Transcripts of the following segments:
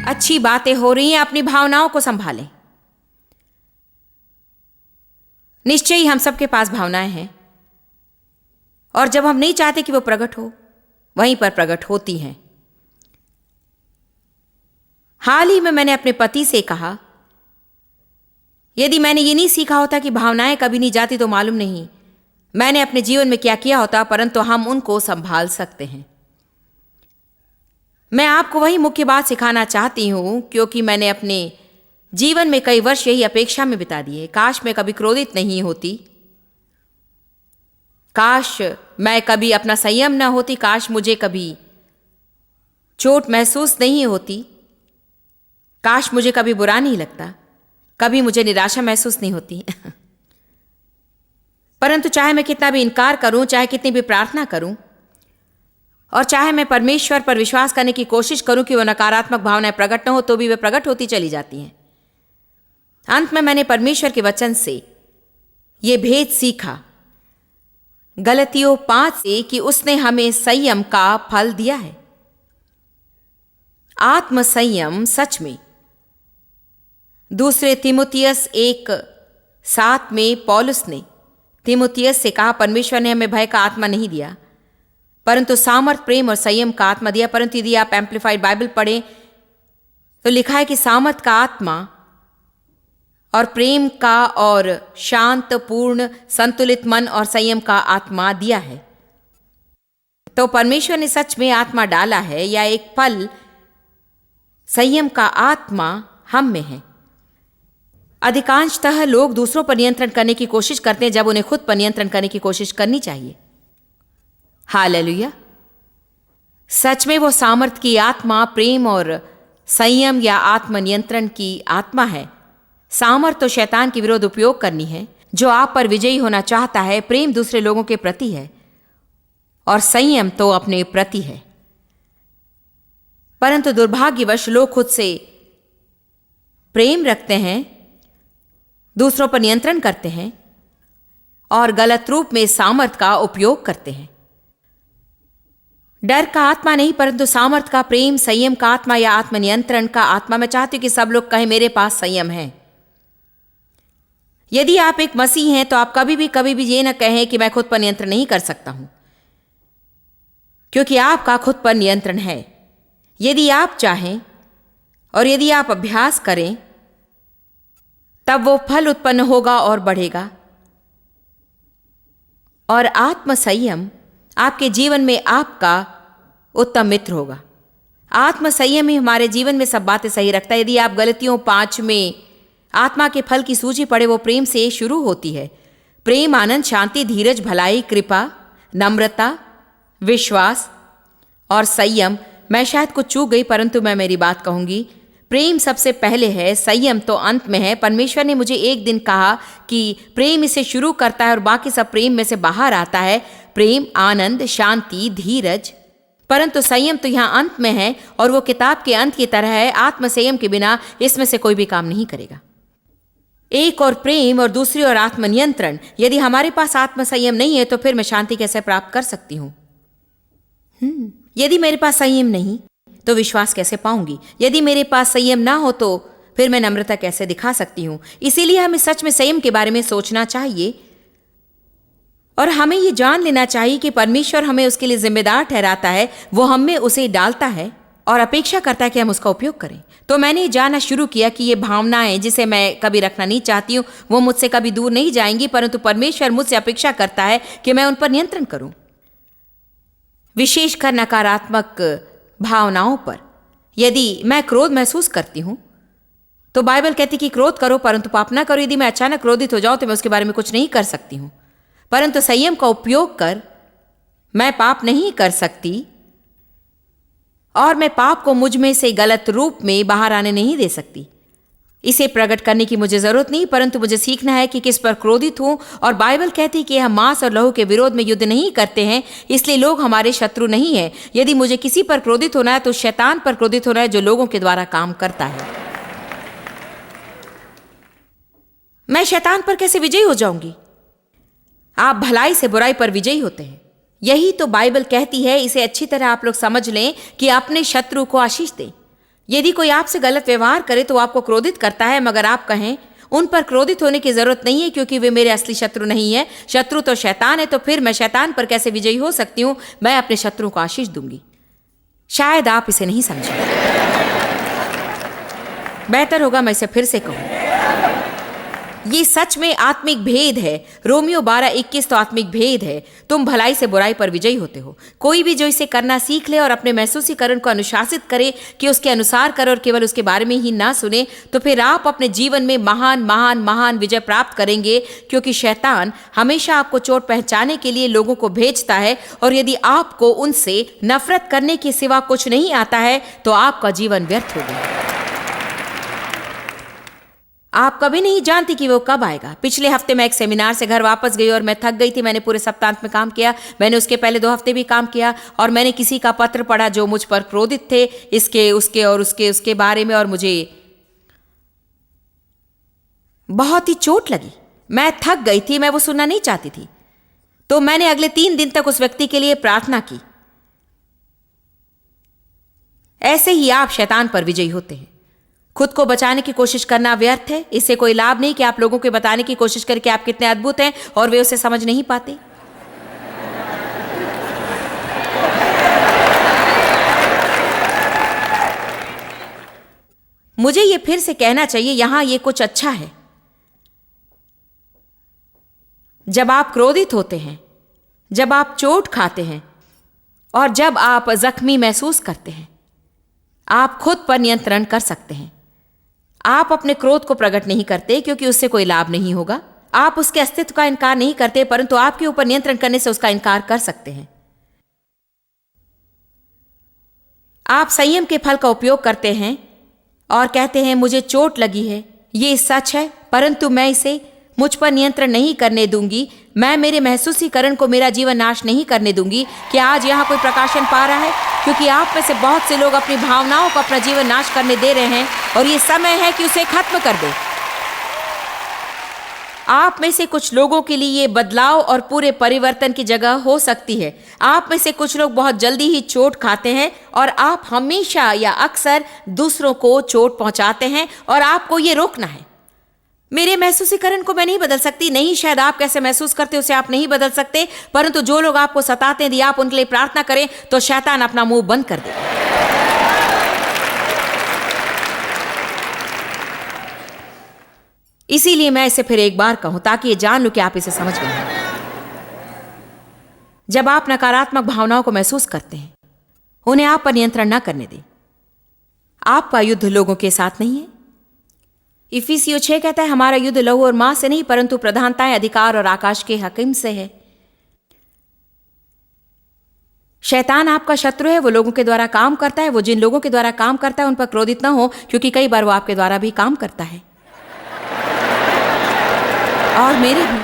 अच्छी बातें हो रही हैं, अपनी भावनाओं को संभालें। निश्चय ही हम सबके पास भावनाएं हैं, और जब हम नहीं चाहते कि वो प्रकट हो, वहीं पर प्रकट होती हैं। हाल ही में मैंने अपने पति से कहा, यदि मैंने ये नहीं सीखा होता कि भावनाएं कभी नहीं जाती तो मालूम नहीं मैंने अपने जीवन में क्या किया होता, परंतु हम उनको संभाल सकते हैं। मैं आपको वही मुख्य बात सिखाना चाहती हूं, क्योंकि मैंने अपने जीवन में कई वर्ष यही अपेक्षा में बिता दिए। काश मैं कभी क्रोधित नहीं होती, काश मैं कभी अपना संयम न होती, काश मुझे कभी चोट महसूस नहीं होती, काश मुझे कभी बुरा नहीं लगता, कभी मुझे निराशा महसूस नहीं होती। परंतु चाहे मैं कितना भी इनकार करूं, चाहे कितनी भी प्रार्थना करूं, और चाहे मैं परमेश्वर पर विश्वास करने की कोशिश करूं कि वो नकारात्मक भावनाएं प्रकट न हो, तो भी वे प्रकट होती चली जाती हैं। अंत में मैंने परमेश्वर के वचन से ये भेद सीखा, गलतियों 5 से, कि उसने हमें संयम का फल दिया है। आत्म संयम सच में। दूसरे तीमुथियुस 1:7 में पौलुस ने तीमुथियुस से कहा, परमेश्वर ने हमें भय का आत्मा नहीं दिया, परंतु सामर्थ, प्रेम और संयम का आत्मा दिया। परंतु यदि आप एम्प्लीफाइड बाइबल पढ़ें तो लिखा है कि सामर्थ का आत्मा और प्रेम का और शांत, पूर्ण, संतुलित मन और संयम का आत्मा दिया है। तो परमेश्वर ने सच में आत्मा डाला है, या एक फल संयम का आत्मा हम में है। अधिकांशतः लोग दूसरों पर नियंत्रण करने की कोशिश करते हैं, जब उन्हें खुद पर नियंत्रण करने की कोशिश करनी चाहिए। हालेलुया। सच में वो सामर्थ की आत्मा प्रेम और संयम या आत्मनियंत्रण की आत्मा है। सामर्थ तो शैतान के विरोध उपयोग करनी है, जो आप पर विजयी होना चाहता है। प्रेम दूसरे लोगों के प्रति है, और संयम तो अपने प्रति है। परंतु दुर्भाग्यवश लोग खुद से प्रेम रखते हैं, दूसरों पर नियंत्रण करते हैं, और गलत रूप में सामर्थ का उपयोग करते हैं। डर का आत्मा नहीं, परंतु सामर्थ का, प्रेम, संयम का आत्मा या आत्मनियंत्रण का आत्मा। मैं चाहती हूं कि सब लोग कहें, मेरे पास संयम है। यदि आप एक मसीह हैं तो आप कभी भी ये ना कहें कि मैं खुद पर नियंत्रण नहीं कर सकता हूं, क्योंकि आपका खुद पर नियंत्रण है। यदि आप चाहें और यदि आप अभ्यास करें, तब वो फल उत्पन्न होगा और बढ़ेगा। और आत्म संयम आपके जीवन में आपका उत्तम मित्र होगा। आत्म संयम ही हमारे जीवन में सब बातें सही रखता है। यदि आप गलतियों 5 में आत्मा के फल की सूची पढ़े, वो प्रेम से शुरू होती है। प्रेम, आनंद, शांति, धीरज, भलाई, कृपा, नम्रता, विश्वास और संयम। मैं शायद कुछ चूक गई, परंतु मैं मेरी बात कहूंगी। प्रेम सबसे पहले है, संयम तो अंत में है। परमेश्वर ने मुझे एक दिन कहा कि प्रेम इसे शुरू करता है और बाकी सब प्रेम में से बाहर आता है। प्रेम, आनंद, शांति, धीरज, परंतु संयम तो यहाँ अंत में है, और वो किताब के अंत की तरह है। आत्म संयम के बिना इसमें से कोई भी काम नहीं करेगा। एक और प्रेम और दूसरी और आत्मनियंत्रण। यदि हमारे पास आत्म संयम नहीं है तो फिर मैं शांति कैसे प्राप्त कर सकती हूँ? यदि मेरे पास संयम नहीं तो विश्वास कैसे पाऊंगी? यदि मेरे पास संयम ना हो तो फिर मैं नम्रता कैसे दिखा सकती हूँ? इसीलिए हमें सच में संयम के बारे में सोचना चाहिए, और हमें ये जान लेना चाहिए कि परमेश्वर हमें उसके लिए जिम्मेदार ठहराता है। वो हम में उसे डालता है और अपेक्षा करता है कि हम उसका उपयोग करें। तो मैंने ये जानना शुरू किया कि ये भावनाएं जिसे मैं कभी रखना नहीं चाहती हूँ, वो मुझसे कभी दूर नहीं जाएंगी, परंतु परमेश्वर मुझसे अपेक्षा करता है कि मैं उन पर नियंत्रण करूं, विशेषकर नकारात्मक भावनाओं पर। यदि मैं क्रोध महसूस करती हूं तो बाइबल कहती कि क्रोध करो परंतु पाप ना करो। यदि मैं अचानक क्रोधित हो जाऊं तो मैं उसके बारे में कुछ नहीं कर सकती हूं, परंतु संयम का उपयोग कर मैं पाप नहीं कर सकती, और मैं पाप को मुझ में से गलत रूप में बाहर आने नहीं दे सकती। इसे प्रकट करने की मुझे जरूरत नहीं, परंतु मुझे सीखना है कि किस पर क्रोधित हूं। और बाइबल कहती है कि हम मांस और लहू के विरोध में युद्ध नहीं करते हैं, इसलिए लोग हमारे शत्रु नहीं है। यदि मुझे किसी पर क्रोधित होना है तो शैतान पर क्रोधित होना है, जो लोगों के द्वारा काम करता है। मैं शैतान पर कैसे विजयी हो जाऊंगी? आप भलाई से बुराई पर विजयी होते हैं। यही तो बाइबल कहती है। इसे अच्छी तरह आप लोग समझ लें कि अपने शत्रु को आशीष दें। यदि कोई आपसे गलत व्यवहार करे तो आपको क्रोधित करता है, मगर आप कहें उन पर क्रोधित होने की जरूरत नहीं है क्योंकि वे मेरे असली शत्रु नहीं है, शत्रु तो शैतान है, तो फिर मैं शैतान पर कैसे विजयी हो सकती हूं? मैं अपने शत्रु को आशीष दूंगी। शायद आप इसे नहीं समझे। बेहतर होगा मैं इसे फिर से कहूं। ये सच में आत्मिक भेद है। रोमियो 12:21 तो आत्मिक भेद है। तुम भलाई से बुराई पर विजयी होते हो। कोई भी जो इसे करना सीख ले और अपने महसूसीकरण को अनुशासित करे कि उसके अनुसार करे और केवल उसके बारे में ही ना सुने, तो फिर आप अपने जीवन में महान महान महान विजय प्राप्त करेंगे, क्योंकि शैतान हमेशा आपको चोट पहुंचाने के लिए लोगों को भेजता है, और यदि आपको उनसे नफरत करने के सिवा कुछ नहीं आता है तो आपका जीवन व्यर्थ हो गया। आप कभी नहीं जानती कि वो कब आएगा। पिछले हफ्ते मैं एक सेमिनार से घर वापस गई और मैं थक गई थी। मैंने पूरे सप्ताहांत में काम किया। मैंने उसके पहले 2 हफ्ते भी काम किया, और मैंने किसी का पत्र पढ़ा जो मुझ पर क्रोधित थे, इसके उसके और उसके बारे में, और मुझे बहुत ही चोट लगी। मैं थक गई थी, मैं वो सुनना नहीं चाहती थी। तो मैंने अगले 3 दिन तक उस व्यक्ति के लिए प्रार्थना की। ऐसे ही आप शैतान पर विजयी होते हैं। खुद को बचाने की कोशिश करना व्यर्थ है। इससे कोई लाभ नहीं कि आप लोगों को बताने की कोशिश करके आप कितने अद्भुत हैं और वे उसे समझ नहीं पाते। मुझे ये फिर से कहना चाहिए, यहां ये कुछ अच्छा है। जब आप क्रोधित होते हैं, जब आप चोट खाते हैं और जब आप जख्मी महसूस करते हैं, आप खुद पर नियंत्रण कर सकते हैं। आप अपने क्रोध को प्रकट नहीं करते क्योंकि उससे कोई लाभ नहीं होगा। आप उसके अस्तित्व का इनकार नहीं करते, परंतु आपके ऊपर नियंत्रण करने से उसका इनकार कर सकते हैं। आप संयम के फल का उपयोग करते हैं और कहते हैं मुझे चोट लगी है, ये सच है, परंतु मैं इसे मुझ पर नियंत्रण नहीं करने दूंगी। मैं मेरे महसूसीकरण को मेरा जीवन नाश नहीं करने दूंगी। क्या आज यहां कोई प्रकाशन पा रहा है? क्योंकि आप में से बहुत से लोग अपनी भावनाओं को अपना जीवन नाश करने दे रहे हैं, और ये समय है कि उसे खत्म कर दें। आप में से कुछ लोगों के लिए ये बदलाव और पूरे परिवर्तन की जगह हो सकती है। आप में से कुछ लोग बहुत जल्दी ही चोट खाते हैं और आप हमेशा या अक्सर दूसरों को चोट पहुंचाते हैं, और आपको ये रोकना है। मेरे महसूसीकरण को मैं नहीं बदल सकती। नहीं, शायद आप कैसे महसूस करते उसे आप नहीं बदल सकते, परंतु जो लोग आपको सताते हैं, यदि आप उनके लिए प्रार्थना करें तो शैतान अपना मुंह बंद कर दे। इसीलिए मैं इसे फिर एक बार कहूं ताकि ये जान लो कि आप इसे समझ गए हैं। जब आप नकारात्मक भावनाओं को महसूस करते हैं, उन्हें आप पर नियंत्रण न करने दें। आपका युद्ध लोगों के साथ नहीं है। इफिसियों 6 कहता है हमारा युद्ध लहू और मांस से नहीं, परंतु प्रधानताएं, अधिकार और आकाश के हकीम से है। शैतान आपका शत्रु है। वो लोगों के द्वारा काम करता है। वो जिन लोगों के द्वारा काम करता है उन पर क्रोधित न हो, क्योंकि कई बार वो आपके द्वारा भी काम करता है, और मेरे भी।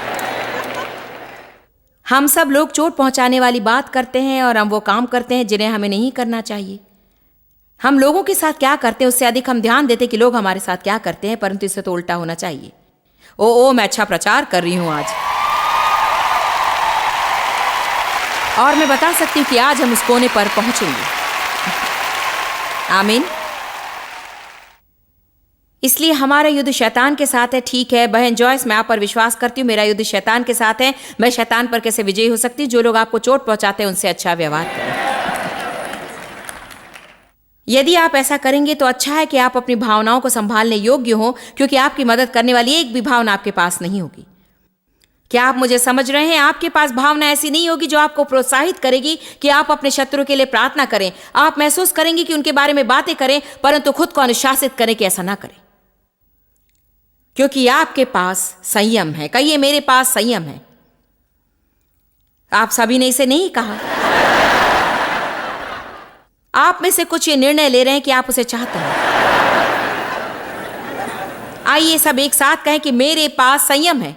हम सब लोग चोट पहुंचाने वाली बात करते हैं और हम वो काम करते हैं जिन्हें हमें नहीं करना चाहिए। हम लोगों के साथ क्या करते हैं उससे अधिक हम ध्यान देते कि लोग हमारे साथ क्या करते हैं, परंतु इससे तो उल्टा होना चाहिए। ओ मैं अच्छा प्रचार कर रही हूं आज, और मैं बता सकती हूं कि आज हम उस कोने पर पहुंचेंगे। आमीन। इसलिए हमारा युद्ध शैतान के साथ है। ठीक है बहन जॉयस, मैं आप पर विश्वास करती हूँ, मेरा युद्ध शैतान के साथ है। मैं शैतान पर कैसे विजयी हो सकती हूँ? जो लोग आपको चोट पहुंचाते हैं उनसे अच्छा व्यवहार करें। यदि आप ऐसा करेंगे तो अच्छा है कि आप अपनी भावनाओं को संभालने योग्य हो, क्योंकि आपकी मदद करने वाली एक भी भावना आपके पास नहीं होगी। क्या आप मुझे समझ रहे हैं? आपके पास भावना ऐसी नहीं होगी जो आपको प्रोत्साहित करेगी कि आप अपने शत्रु के लिए प्रार्थना करें। आप महसूस करेंगे कि उनके बारे में बातें करें, परंतु खुद को अनुशासित करें कि ऐसा ना करें, क्योंकि आपके पास संयम है। कहिए मेरे पास संयम है। आप सभी ने इसे नहीं कहा। आप में से कुछ ये निर्णय ले रहे हैं कि आप उसे चाहते हैं। आइए सब एक साथ कहें कि मेरे पास संयम है।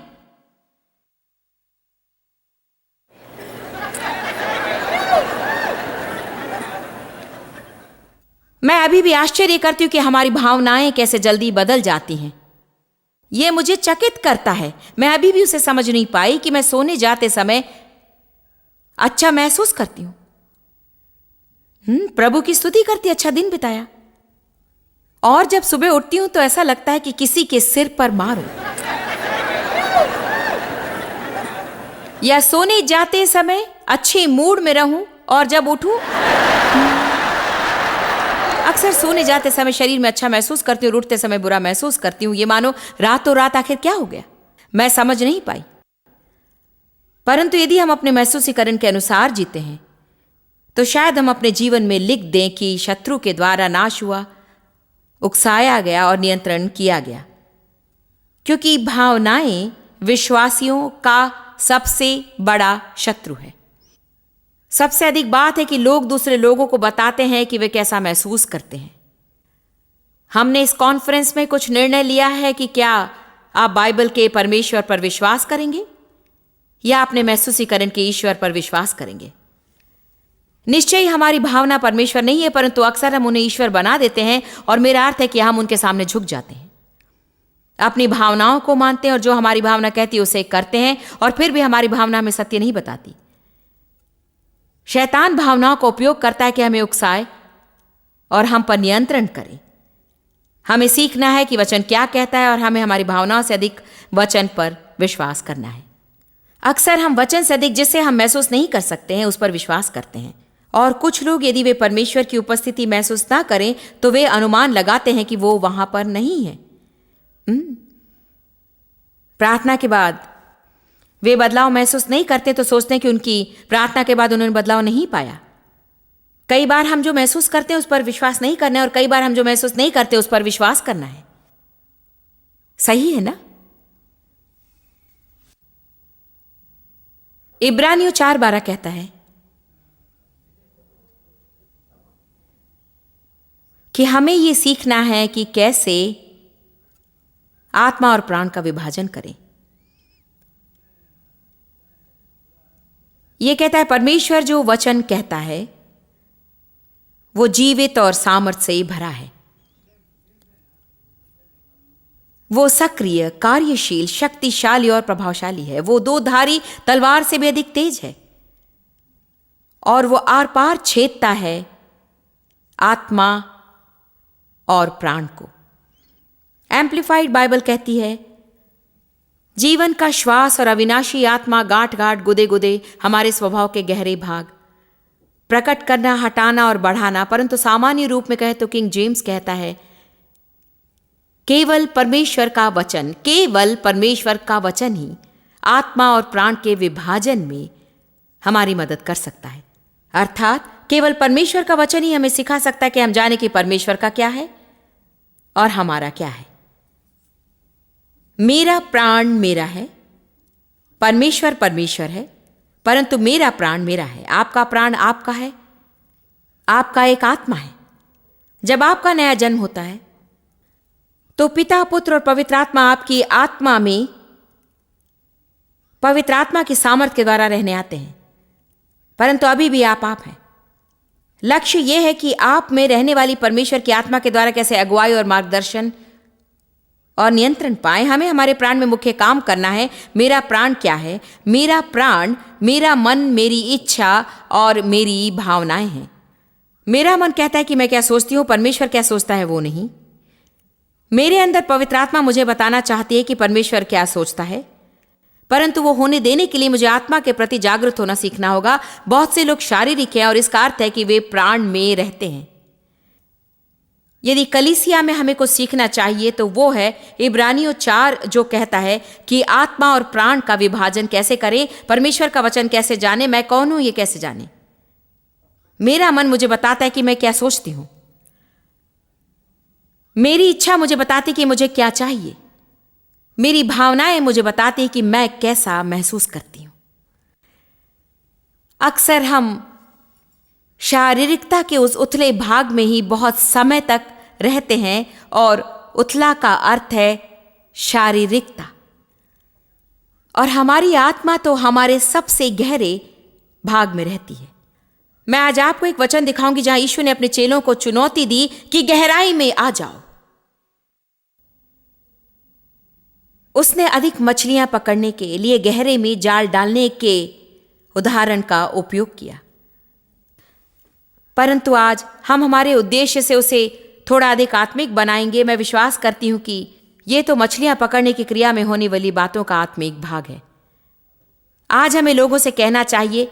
मैं अभी भी आश्चर्य करती हूं कि हमारी भावनाएं कैसे जल्दी बदल जाती हैं। यह मुझे चकित करता है। मैं अभी भी उसे समझ नहीं पाई कि मैं सोने जाते समय अच्छा महसूस करती हूं, प्रभु की स्तुति करती, अच्छा दिन बिताया। और जब सुबह उठती हूं तो ऐसा लगता है कि किसी के सिर पर मारूं, या सोने जाते समय अच्छे मूड में रहूं और जब उठूं, अक्सर सोने जाते समय शरीर में अच्छा महसूस करती हूँ, उठते समय बुरा महसूस करती हूँ। ये मानो रातों रात आखिर क्या हो गया, मैं समझ नहीं पाई। परंतु यदि हम अपने महसूसीकरण के अनुसार जीते हैं तो शायद हम अपने जीवन में लिख दें कि शत्रु के द्वारा नाश हुआ, उकसाया गया और नियंत्रण किया गया, क्योंकि भावनाएं विश्वासियों का सबसे बड़ा शत्रु है। सबसे अधिक बात है कि लोग दूसरे लोगों को बताते हैं कि वे कैसा महसूस करते हैं। हमने इस कॉन्फ्रेंस में कुछ निर्णय लिया है कि क्या आप बाइबल के परमेश्वर पर विश्वास करेंगे या अपने महसूसीकरण के ईश्वर पर विश्वास करेंगे। निश्चय ही हमारी भावना परमेश्वर नहीं है, परंतु अक्सर हम उन्हें ईश्वर बना देते हैं और मेरा अर्थ है कि हम उनके सामने झुक जाते हैं, अपनी भावनाओं को मानते हैं और जो हमारी भावना कहती है उसे करते हैं, और फिर भी हमारी भावना हमें सत्य नहीं बताती। शैतान भावनाओं का उपयोग करता है कि हमें उकसाए और हम पर नियंत्रण करे। हमें सीखना है कि वचन क्या कहता है और हमें हमारी भावनाओं से अधिक वचन पर विश्वास करना है। अक्सर हम वचन से अधिक जिसे हम महसूस नहीं कर सकते हैं उस पर विश्वास करते हैं, और कुछ लोग यदि वे परमेश्वर की उपस्थिति महसूस ना करें तो वे अनुमान लगाते हैं कि वो वहां पर नहीं है। प्रार्थना के बाद वे बदलाव महसूस नहीं करते तो सोचते हैं कि उनकी प्रार्थना के बाद उन्होंने बदलाव नहीं पाया। कई बार हम जो महसूस करते हैं उस पर विश्वास नहीं करना है और कई बार हम जो महसूस नहीं करते उस पर विश्वास करना है। सही है ना? इब्रानियों 4:12 कहता है कि हमें यह सीखना है कि कैसे आत्मा और प्राण का विभाजन करें। यह कहता है परमेश्वर जो वचन कहता है वो जीवित और सामर्थ से ही भरा है। वो सक्रिय, कार्यशील, शक्तिशाली और प्रभावशाली है। वो दो धारी तलवार से भी अधिक तेज है और वो आर पार छेदता है आत्मा और प्राण को। एम्प्लीफाइड बाइबल कहती है जीवन का श्वास और अविनाशी आत्मा गांठ गांठ, गुदे गुदे, हमारे स्वभाव के गहरे भाग प्रकट करना, हटाना और बढ़ाना। परंतु सामान्य रूप में कहे तो किंग जेम्स कहता है केवल परमेश्वर का वचन, केवल परमेश्वर का वचन ही आत्मा और प्राण के विभाजन में हमारी मदद कर सकता है। अर्थात केवल परमेश्वर का वचन ही हमें सिखा सकता है कि हम जाने कि परमेश्वर का क्या है और हमारा क्या है। मेरा प्राण मेरा है, परमेश्वर परमेश्वर है, परंतु मेरा प्राण मेरा है। आपका प्राण आपका है, आपका एक आत्मा है। जब आपका नया जन्म होता है तो पिता, पुत्र और पवित्र आत्मा आपकी आत्मा में पवित्र आत्मा की सामर्थ्य के द्वारा रहने आते हैं, परंतु अभी भी आप हैं। लक्ष्य यह है कि आप में रहने वाली परमेश्वर की आत्मा के द्वारा कैसे अगुवाई और मार्गदर्शन और नियंत्रण पाए। हमें हमारे प्राण में मुख्य काम करना है। मेरा प्राण क्या है? मेरा प्राण मेरा मन, मेरी इच्छा और मेरी भावनाएं हैं। मेरा मन कहता है कि मैं क्या सोचती हूं, परमेश्वर क्या सोचता है वो नहीं। मेरे अंदर पवित्र आत्मा मुझे बताना चाहती है कि परमेश्वर क्या सोचता है, परंतु वो होने देने के लिए मुझे आत्मा के प्रति जागरूक होना सीखना होगा। बहुत से लोग शारीरिक हैं और इसका अर्थ है कि वे प्राण में रहते हैं। यदि कलीसिया में हमें कुछ सीखना चाहिए तो वो है इब्रानियों 4 जो कहता है कि आत्मा और प्राण का विभाजन कैसे करें, परमेश्वर का वचन कैसे जाने, मैं कौन हूं ये कैसे जाने। मेरा मन मुझे बताता है कि मैं क्या सोचती हूं, मेरी इच्छा मुझे बताती कि मुझे क्या चाहिए, मेरी भावनाएं मुझे बताती हैं कि मैं कैसा महसूस करती हूं। अक्सर हम शारीरिकता के उस उथले भाग में ही बहुत समय तक रहते हैं और उथला का अर्थ है शारीरिकता, और हमारी आत्मा तो हमारे सबसे गहरे भाग में रहती है। मैं आज आपको एक वचन दिखाऊंगी जहां यीशु ने अपने चेलों को चुनौती दी कि गहराई में आ जाओ। उसने अधिक मछलियां पकड़ने के लिए गहरे में जाल डालने के उदाहरण का उपयोग किया, परंतु आज हम हमारे उद्देश्य से उसे थोड़ा अधिक आत्मिक बनाएंगे। मैं विश्वास करती हूं कि ये तो मछलियां पकड़ने की क्रिया में होने वाली बातों का आत्मिक भाग है। आज हमें लोगों से कहना चाहिए,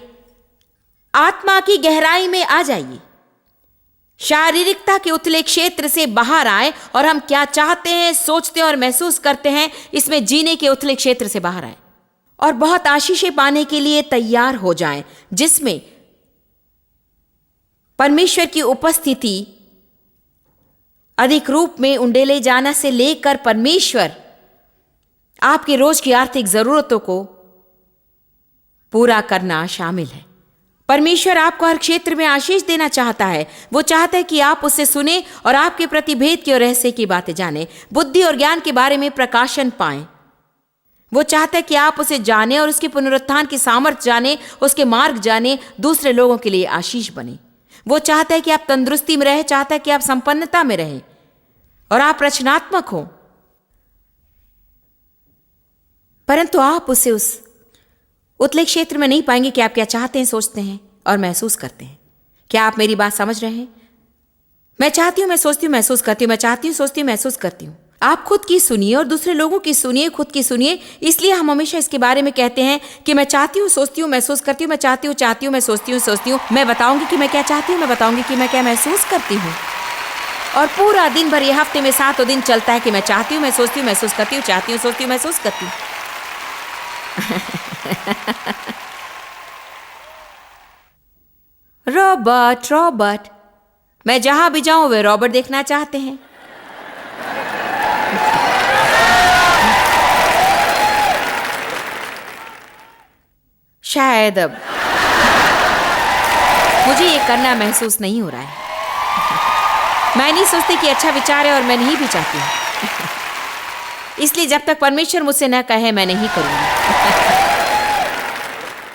आत्मा की गहराई में आ जाइए, शारीरिकता के उतले क्षेत्र से बाहर आए और हम क्या चाहते हैं, सोचते हैं और महसूस करते हैं, इसमें जीने के उतले क्षेत्र से बाहर आए और बहुत आशीषें पाने के लिए तैयार हो जाएं, जिसमें परमेश्वर की उपस्थिति अधिक रूप में उंडेले जाना से लेकर परमेश्वर आपके रोज की आर्थिक जरूरतों को पूरा करना शामिल है। परमेश्वर आपको हर क्षेत्र में आशीष देना चाहता है। वो चाहता है कि आप उससे सुने और आपके प्रति भेद की और रहस्य की बातें जानें, बुद्धि और ज्ञान के बारे में प्रकाशन पाएं। वो चाहता है कि आप उसे जानें और उसके पुनरुत्थान की सामर्थ्य जानें, उसके मार्ग जानें, दूसरे लोगों के लिए आशीष बने। वो चाहता है कि आप तंदुरुस्ती में रहें, चाहता है कि आप संपन्नता में रहें और आप रचनात्मक हो, परंतु आप उसे उस उतले क्षेत्र में नहीं पाएंगे कि आप क्या चाहते हैं, सोचते हैं और महसूस करते हैं। क्या आप मेरी बात समझ रहे हैं? मैं चाहती हूं, मैं सोचती हूं, महसूस करती हूं, मैं चाहती हूं, सोचती हूं, महसूस करती हूं। आप खुद की सुनिए और दूसरे लोगों की सुनिए, खुद की सुनिए। इसलिए हम हमेशा इसके बारे में कहते हैं कि मैं चाहती हूं, सोचती हूं, महसूस करती हूं, मैं चाहती हूं, मैं सोचती हूं। मैं बताऊंगी कि मैं क्या चाहती हूं, मैं बताऊंगी कि मैं क्या महसूस करती हूं। और पूरा दिन भर, ये हफ्ते में 7 दिन चलता है कि मैं चाहती हूं, मैं सोचती हूं, महसूस करती हूं, चाहती हूं, सोचती हूं, महसूस करती हूं। रॉबर्ट, मैं जहां भी जाऊं वे रॉबर्ट देखना चाहते हैं। शायद अब मुझे ये करना महसूस नहीं हो रहा है। मैं नहीं सोचती कि अच्छा विचार है और मैं नहीं भी चाहती हूं। इसलिए जब तक परमेश्वर मुझसे न कहे मैं नहीं करूंगी।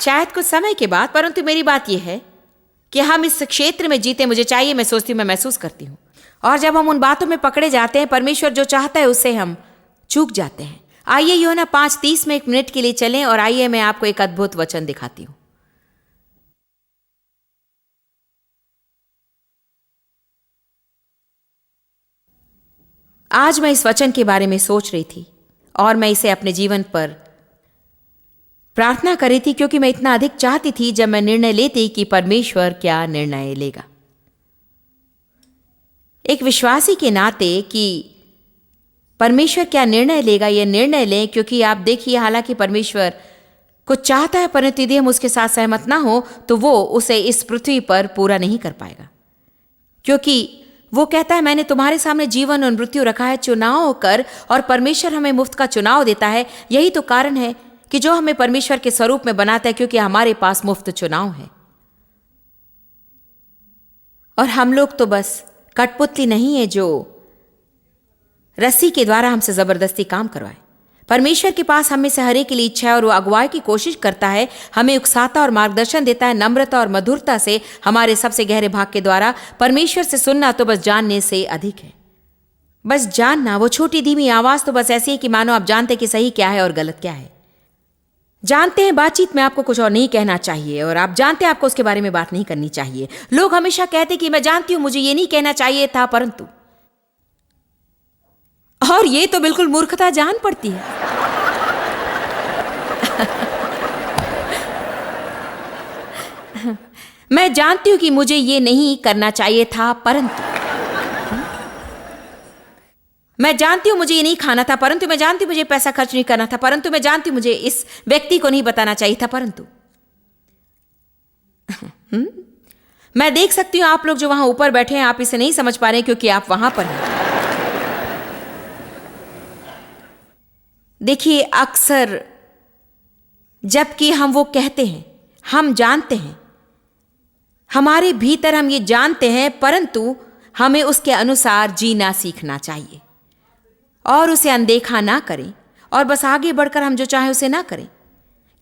शायद कुछ समय के बाद, परंतु मेरी बात यह है कि हम इस क्षेत्र में जीते। मुझे चाहिए, मैं सोचती हूं, मैं महसूस करती हूं। और जब हम उन बातों में पकड़े जाते हैं, परमेश्वर जो चाहता है उससे हम चूक जाते हैं। आइए यूहन्ना 5:30 में 1 मिनट के लिए चलें और आइए मैं आपको एक अद्भुत वचन दिखाती हूं। आज मैं इस वचन के बारे में सोच रही थी और मैं इसे अपने जीवन पर प्रार्थना कर रही थी, क्योंकि मैं इतना अधिक चाहती थी जब मैं निर्णय लेती कि परमेश्वर क्या निर्णय लेगा। एक विश्वासी के नाते कि परमेश्वर क्या निर्णय लेगा, यह निर्णय लें, क्योंकि आप देखिए, हालांकि परमेश्वर कुछ चाहता है, परंतु यदि हम उसके साथ सहमत ना हो तो वो उसे इस पृथ्वी पर पूरा नहीं कर पाएगा। क्योंकि वो कहता है, मैंने तुम्हारे सामने जीवन और मृत्यु रखा है, चुनाव कर। और परमेश्वर हमें मुफ्त का चुनाव देता है। यही तो कारण है कि जो हमें परमेश्वर के स्वरूप में बनाता है, क्योंकि हमारे पास मुफ्त चुनाव है। और हम लोग तो बस कठपुतली नहीं है जो रस्सी के द्वारा हमसे जबरदस्ती काम करवाए। परमेश्वर के पास हम में से हर एक के लिए इच्छा है और वो अगुवाई की कोशिश करता है, हमें उकसाता और मार्गदर्शन देता है, नम्रता और मधुरता से, हमारे सबसे गहरे भाग के द्वारा। परमेश्वर से सुनना तो बस जानने से अधिक है। बस जानना, वो छोटी धीमी आवाज तो बस ऐसी है कि मानो आप जानते कि सही क्या है और गलत क्या है। जानते हैं बातचीत में आपको कुछ और नहीं कहना चाहिए और आप जानते हैं आपको उसके बारे में बात नहीं करनी चाहिए। लोग हमेशा कहते कि मैं जानती हूं मुझे ये नहीं कहना चाहिए था, परंतु, और ये तो बिल्कुल मूर्खता जान पड़ती है। मैं जानती हूं कि मुझे ये नहीं करना चाहिए था, परंतु मैं जानती हूं मुझे ये नहीं खाना था, परंतु मैं जानती हूं मुझे पैसा खर्च नहीं करना था, परंतु मैं जानती हूं मुझे इस व्यक्ति को नहीं बताना चाहिए था, परंतु मैं देख सकती हूं आप लोग जो वहां ऊपर बैठे हैं, आप इसे नहीं समझ पा रहे हैं क्योंकि आप वहां पर हैं। देखिए, अक्सर जबकि हम वो कहते हैं, हम जानते हैं, हमारे भीतर हम ये जानते हैं, परंतु हमें उसके अनुसार जीना सीखना चाहिए और उसे अनदेखा ना करें और बस आगे बढ़कर हम जो चाहें उसे ना करें।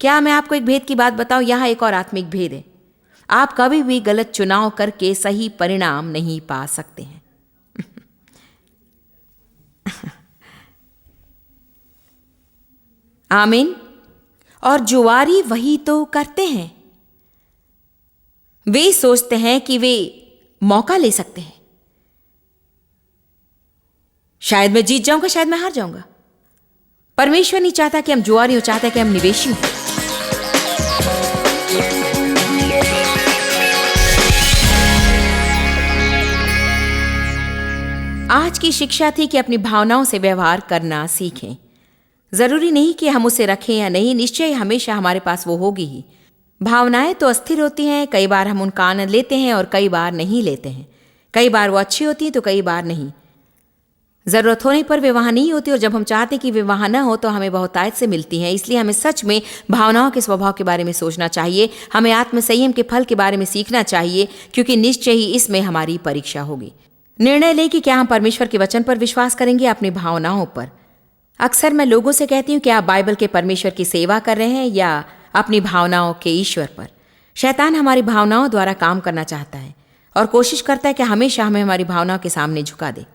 क्या मैं आपको एक भेद की बात बताऊं? यहां एक और आत्मिक भेद है। आप कभी भी गलत चुनाव करके सही परिणाम नहीं पा सकते हैं। आमीन। और जुआरी वही तो करते हैं। वे सोचते हैं कि वे मौका ले सकते हैं, शायद मैं जीत जाऊंगा, शायद मैं हार जाऊंगा। परमेश्वर नहीं चाहता कि हम जुआरी हो, चाहता है कि हम निवेशी हों। आज की शिक्षा थी कि अपनी भावनाओं से व्यवहार करना सीखें। जरूरी नहीं कि हम उसे रखें या नहीं, निश्चय हमेशा हमारे पास वो होगी ही। भावनाएं तो अस्थिर होती हैं, कई बार हम उनका आनंद लेते हैं और कई बार नहीं लेते हैं। कई बार वो अच्छी होती हैं तो कई बार नहीं। जरूरत होने पर वे वहां नहीं होती और जब हम चाहते हैं कि वे वहां न हो तो हमें बहुतायत से मिलती हैं। इसलिए हमें सच में भावनाओं के स्वभाव के बारे में सोचना चाहिए। हमें आत्मसंयम के फल के बारे में सीखना चाहिए, क्योंकि निश्चय ही इसमें हमारी परीक्षा होगी। निर्णय लें कि क्या हम परमेश्वर के वचन पर विश्वास करेंगे या अपनी भावनाओं पर। अक्सर मैं लोगों से कहती हूँ कि आप बाइबल के परमेश्वर की सेवा कर रहे हैं या अपनी भावनाओं के ईश्वर पर। शैतान हमारी भावनाओं द्वारा काम करना चाहता है और कोशिश करता है कि हमेशा हमें हमारी भावनाओं के सामने झुका दे।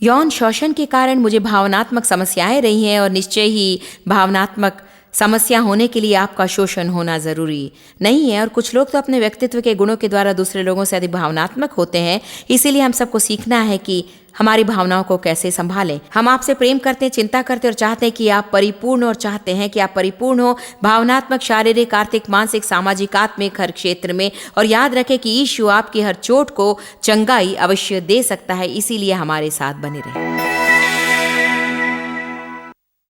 यौन शोषण के कारण मुझे भावनात्मक समस्याएं रही हैं और निश्चय ही भावनात्मक समस्या होने के लिए आपका शोषण होना जरूरी नहीं है। और कुछ लोग तो अपने व्यक्तित्व के गुणों के द्वारा दूसरे लोगों से अधिक भावनात्मक होते हैं। इसीलिए हम सबको सीखना है कि हमारी भावनाओं को कैसे संभालें। हम आपसे प्रेम करते हैं, चिंता करते हैं और चाहते हैं कि आप परिपूर्ण और चाहते हैं कि आप परिपूर्ण हो भावनात्मक, शारीरिक, आर्थिक, मानसिक, सामाजिक, आत्मिक हर क्षेत्र में। और याद रखें कि यीशु आपकी हर चोट को चंगाई अवश्य दे सकता है। इसीलिए हमारे साथ बने रहें।